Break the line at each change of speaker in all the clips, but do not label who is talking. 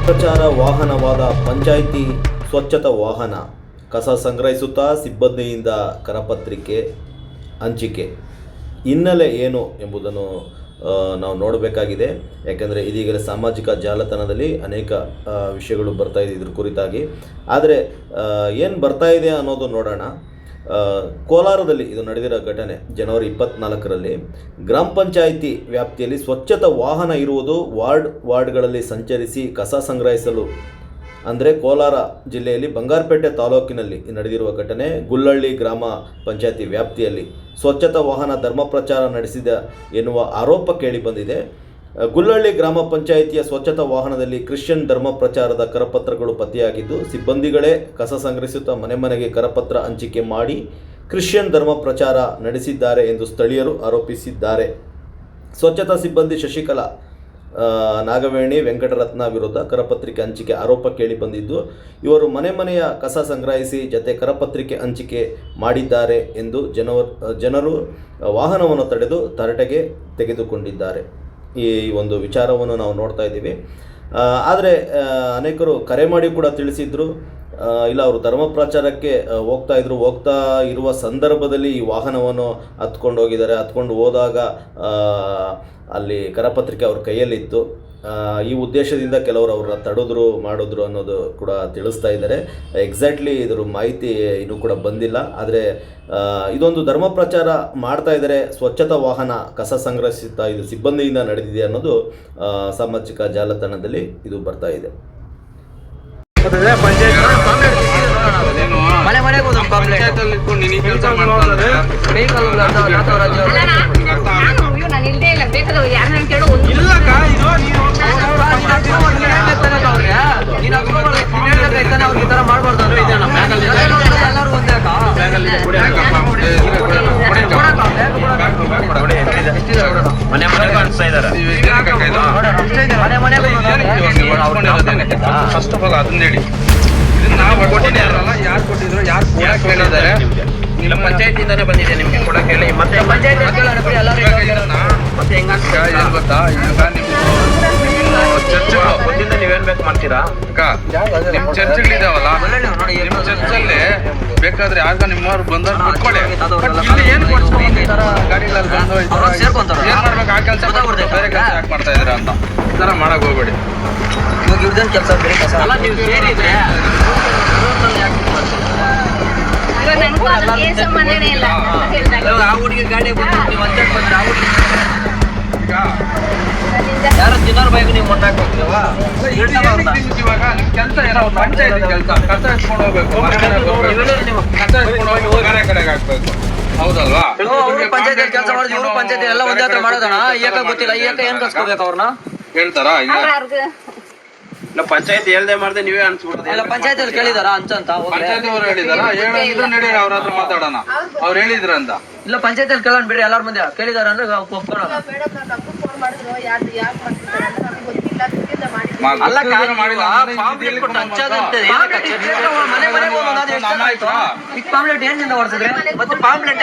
ಪ್ರಚಾರ ವಾಹನವಾದ ಪಂಚಾಯಿತಿ ಸ್ವಚ್ಛತಾ ವಾಹನ ಕಸ ಸಂಗ್ರಹಿಸುತ್ತಾ ಸಿಬ್ಬಂದಿಯಿಂದ ಕರಪತ್ರಿಕೆ ಹಂಚಿಕೆ ಹಿನ್ನೆಲೆ ಏನು ಎಂಬುದನ್ನು ನಾವು ನೋಡಬೇಕಾಗಿದೆ. ಯಾಕೆಂದರೆ ಇದೀಗ ಸಾಮಾಜಿಕ ಜಾಲತಾಣದಲ್ಲಿ ಅನೇಕ ವಿಷಯಗಳು ಬರ್ತಾ ಇದೆ ಇದ್ರ ಕುರಿತಾಗಿ. ಆದರೆ ಏನು ಬರ್ತಾ ಇದೆ ಅನ್ನೋದು ನೋಡೋಣ. ಕೋಲಾರದಲ್ಲಿ ಇದು ನಡೆದಿರೋ ಘಟನೆ ಜನವರಿ 24ರಲ್ಲಿ ಗ್ರಾಮ ಪಂಚಾಯಿತಿ ವ್ಯಾಪ್ತಿಯಲ್ಲಿ ಸ್ವಚ್ಛತಾ ವಾಹನ ಇರುವುದು ವಾರ್ಡ್ಗಳಲ್ಲಿ ಸಂಚರಿಸಿ ಕಸ ಸಂಗ್ರಹಿಸಲು, ಅಂದರೆ ಕೋಲಾರ ಜಿಲ್ಲೆಯಲ್ಲಿ ಬಂಗಾರಪೇಟೆ ತಾಲೂಕಿನಲ್ಲಿ ನಡೆದಿರುವ ಘಟನೆ. ಗುಲ್ಲಳ್ಳಿ ಗ್ರಾಮ ಪಂಚಾಯಿತಿ ವ್ಯಾಪ್ತಿಯಲ್ಲಿ ಸ್ವಚ್ಛತಾ ವಾಹನ ಧರ್ಮ ಪ್ರಚಾರ ನಡೆಸಿದ ಎನ್ನುವ ಆರೋಪ ಕೇಳಿಬಂದಿದೆ. ಗುಲ್ಲಳ್ಳಿ ಗ್ರಾಮ ಪಂಚಾಯಿತಿಯ ಸ್ವಚ್ಛತಾ ವಾಹನದಲ್ಲಿ ಕ್ರಿಶ್ಚಿಯನ್ ಧರ್ಮ ಪ್ರಚಾರದ ಕರಪತ್ರಗಳು ಪತ್ತೆಯಾಗಿದ್ದು, ಸಿಬ್ಬಂದಿಗಳೇ ಕಸ ಸಂಗ್ರಹಿಸುತ್ತಾ ಮನೆ ಮನೆಗೆ ಕರಪತ್ರ ಹಂಚಿಕೆ ಮಾಡಿ ಕ್ರಿಶ್ಚಿಯನ್ ಧರ್ಮ ಪ್ರಚಾರ ನಡೆಸಿದ್ದಾರೆ ಎಂದು ಸ್ಥಳೀಯರು ಆರೋಪಿಸಿದ್ದಾರೆ. ಸ್ವಚ್ಛತಾ ಸಿಬ್ಬಂದಿ ಶಶಿಕಲಾ, ನಾಗವೇಣಿ, ವೆಂಕಟರತ್ನ ವಿರುದ್ಧ ಕರಪತ್ರಿಕೆ ಹಂಚಿಕೆ ಆರೋಪ ಕೇಳಿಬಂದಿದ್ದು, ಇವರು ಮನೆ ಮನೆಯ ಕಸ ಸಂಗ್ರಹಿಸಿ ಜತೆ ಕರಪತ್ರಿಕೆ ಹಂಚಿಕೆ ಮಾಡಿದ್ದಾರೆ ಎಂದು ಜನರು ವಾಹನವನ್ನು ತಡೆದು ತರಾಟೆಗೆ ತೆಗೆದುಕೊಂಡಿದ್ದಾರೆ. ಈ ಒಂದು ವಿಚಾರವನ್ನು ನಾವು ನೋಡ್ತಾ ಇದ್ದೀವಿ. ಆದರೆ ಅನೇಕರು ಕರೆ ಮಾಡಿ ಕೂಡ ತಿಳಿಸಿದ್ರು, ಇಲ್ಲ ಅವರು ಧರ್ಮ ಪ್ರಚಾರಕ್ಕೆ ಹೋಗ್ತಾ ಇರುವ ಸಂದರ್ಭದಲ್ಲಿ ಈ ವಾಹನವನ್ನು ಹತ್ಕೊಂಡು ಹೋಗಿದ್ದಾರೆ. ಹತ್ಕೊಂಡು ಹೋದಾಗ ಅಲ್ಲಿ ಕರಪತ್ರಿಕೆ ಅವ್ರ ಕೈಯಲ್ಲಿತ್ತು. ಈ ಉದ್ದೇಶದಿಂದ ಕೆಲವರು ಅವ್ರನ್ನ ಮಾಡಿದ್ರು ಅನ್ನೋದು ಕೂಡ ತಿಳಿಸ್ತಾ ಇದ್ದಾರೆ. ಎಕ್ಸಾಕ್ಟ್ಲಿ ಇದ್ರ ಮಾಹಿತಿ ಇನ್ನೂ ಕೂಡ ಬಂದಿಲ್ಲ. ಆದರೆ ಇದೊಂದು ಧರ್ಮ ಪ್ರಚಾರ ಮಾಡ್ತಾ ಇದ್ದಾರೆ. ಸ್ವಚ್ಛತಾ ವಾಹನ ಕಸ ಸಂಗ್ರಹಿಸುತ್ತಾ ಇದು ಸಿಬ್ಬಂದಿಯಿಂದ ನಡೆದಿದೆ ಅನ್ನೋದು ಸಾಮಾಜಿಕ ಜಾಲತಾಣದಲ್ಲಿ ಇದು ಬರ್ತಾ ಇದೆ.
ಮನೆ ಮನೆಗೂ ಅನ್ಸ್ತಾ ಇದಾರೆ. ಫಸ್ಟ್ ಆಫ್ ಆಲ್ ಅದನ್ನ ಹೇಳಿ, ಇದನ್ನ ನಾವು ಕೊಟ್ಟಿದ್ದಾರಲ್ಲ, ಯಾರು ಕೊಟ್ಟಿದ್ರು, ಯಾರು ಕೊಡಕ್ಕೆ ಹೇಳಿದ್ದಾರೆ? ನಿಮ್ಮ ಪಂಚಾಯತಿಂದಾನೇ ಬಂದಿದೆ ನಿಮ್ಗೆ ಕೊಡಕ್ಕೆ ಹೇಳಿ. ಮತ್ತೆ ಪಂಚಾಯತ್ ಮತ್ತೆ ಹೆಂಗಂತ ಏನ್ ಗೊತ್ತಾ, ಈಗ ನಿಮ್ಮ ಚರ್ಚ್ಗಳು ಗೊತ್ತಿಂದ ನೀವೇನ್ ಬೇಕು ಮಾಡ್ತೀರಾ? ನಿಮ್ ಚರ್ಚ್ಗಳಿದಾವಲ್ಲ, ನಿಮ್ ಚರ್ಚಲ್ಲಿ ಬೇಕಾದ್ರೆ ಆಗ ನಿಮ್ಮವ್ರು ಬಂದವ್ರು ಬಿಟ್ಕೊಳ್ಳಿ. ಇಲ್ಲಿ ಏನ್ ಗಾಡಿಗಳಲ್ಲಿ ಬಂದು ಏನ್ ಮಾಡ್ಬೇಕು ಆ ಕೆಲಸ ಬೇರೆ ಕೆಲಸ ಯಾಕೆ ಮಾಡ್ತಾ ಇದ್ದೀರಾ ಅಂತ ಈ ತರ ಮಾಡಕ್ ಹೋಗ್ಬೇಡಿ.
ಇವಾಗ ಇವ್ರದೇನು ಕೆಲಸ ಬೇರೆ ಕೆಲಸ ಅಲ್ಲ, ನೀವು ಸೇರಿದ್ರೆ ಆ ಹುಡುಗಿ ಗಾಡಿ ನೀವು ಅಂಜಾಕ್ ಬಂದ್ರೆ ಆ ಹುಡುಗಿ ಯಾರು ದಿನಾರು ಬೈಕ್ ನೀವು ಮೊಟ್ಟಾಕ್ ಹೋಗ್ತೀವಾ?
ಇವಾಗ ನಿಮ್ ಕೆಲಸ ಏನೋ ಪಂಚಾಯತಿ ಕೆಲಸ, ಕಸ ಎತ್ಕೊಂಡು ಹೋಗ್ಬೇಕು, ಕಸ ಎತ್ಕೊಂಡು ಹೋಗಿ ಬೇರೆ ಕಡೆಗೆ ಹಾಕ್ಬೇಕು, ಹೌದಲ್ವಾ?
ಪಂಚಾಯತಿ ಕೆಲಸ ಮಾಡಿದ್ರು, ಇವರು ಪಂಚಾಯತಿ ಎಲ್ಲ ಒಂದೇ ಹತ್ರ ಮಾಡೋದಣ್ಣ. ಏಕ ಗೊತ್ತಿಲ್ಲ, ಏಕ ಏನ್ ಕಸ್ಕೋಬೇಕು ಅವ್ರನ್ನ
ಹೇಳ್ತಾರಾ? ಇಲ್ಲ ಪಂಚಾಯತಿ ಹೇಳ್ದೆ ಮಾಡ್ದೆ ನೀವೇ ಅನ್ಸ್ಬಿಡ್ತದೆ.
ಇಲ್ಲ ಪಂಚಾಯತಿಯಲ್ಲಿ ಕೇಳಿದಾರ ಅಂತ
ಪಂಚಾಯತಿ ಅವ್ರು ಹೇಳಿದಾರ, ಹೇಳಿದ್ರು ನಡಿ ಅವ್ರ ಹತ್ರ ಮಾತಾಡೋಣ. ಅವ್ರು ಹೇಳಿದ್ರಂತ.
ಇಲ್ಲ ಪಂಚಾಯತಿಯಲ್ಲಿ ಕೇಳೋಣ ಬಿಡ್ರಿ, ಎಲ್ಲಾರ ಮುಂದೆ ಕೇಳಿದಾರ ಅಂದ್ರೆ ಒಪ್ಕೊಳ್ಳೋಣ. ಪಾಂಪ್ಲೆಟ್ ಏನಿಂದ ಹೊಡ್ಸಿದ್ರೆ ಮತ್ತೆ ಪಾಂಪ್ಲೆಟ್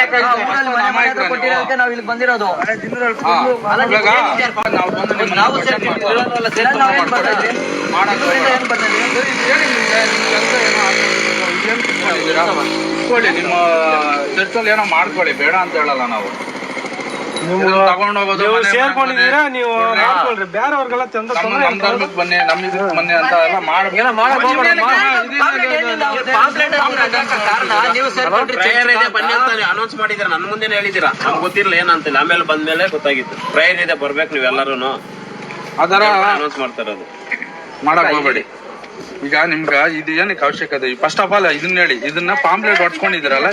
ಕೊಟ್ಟಿರೋದಕ್ಕೆ ನಾವ್ ಇಲ್ಲಿ ಬಂದಿರೋದು.
ನಿಮ್ಮ ಚರ್ಚಲ್ಲಿ ಏನೋ ಮಾಡ್ಕೊಳ್ಳಿ, ಬೇಡ ಅಂತ ಹೇಳಲ್ಲ ನಾವು.
ಸೇರ್ಕೊಂಡಿದ್ದೀರಾ ನೀವು ಮಾಡ್ಕೊಳ್ರಿ, ಬೇರೆಯವ್ರಿಗೆಲ್ಲ
ನಮ್ ಧರ್ಮಕ್ಕೆ ಬನ್ನಿ, ನಮ್ ಇದಕ್ಕೆ ಬನ್ನಿ ಅಂತ ಎಲ್ಲ ಅನೌನ್ಸ್ ಮಾಡಿದ್ರ. ನನ್ ಮುಂದೆ ಹೇಳಿದಿರಾ, ನಮ್ಗೆ ಗೊತ್ತಿರಲಿಲ್ಲ ಏನಂತಿಲ್ಲ. ಆಮೇಲೆ ಬಂದ್ಮೇಲೆ ಗೊತ್ತಾಗಿತ್ತು ಪ್ರೇಯರ್ ಇದೆ, ಬರ್ಬೇಕು ನೀವೆಲ್ಲರೂ. ಅದರ ಅನೌನ್ಸ್ ಮಾಡ್ತಾರದು, ಮಾಡಕ್ ಹೋಗ್ಬೇಡಿ. ಈಗ ನಿಮ್ಗ ಇದು ಏನಕ್ಕೆ ಅವಶ್ಯಕತೆ? ಫಸ್ಟ್ ಆಫ್ ಆಲ್ ಇದನ್ನ ಹೇಳಿ, ಇದನ್ನ ಪಾಂಪ್ಲೆಟ್ ಹೊಡ್ಸ್ಕೊಂಡಿದ್ದೀರಲ್ಲ,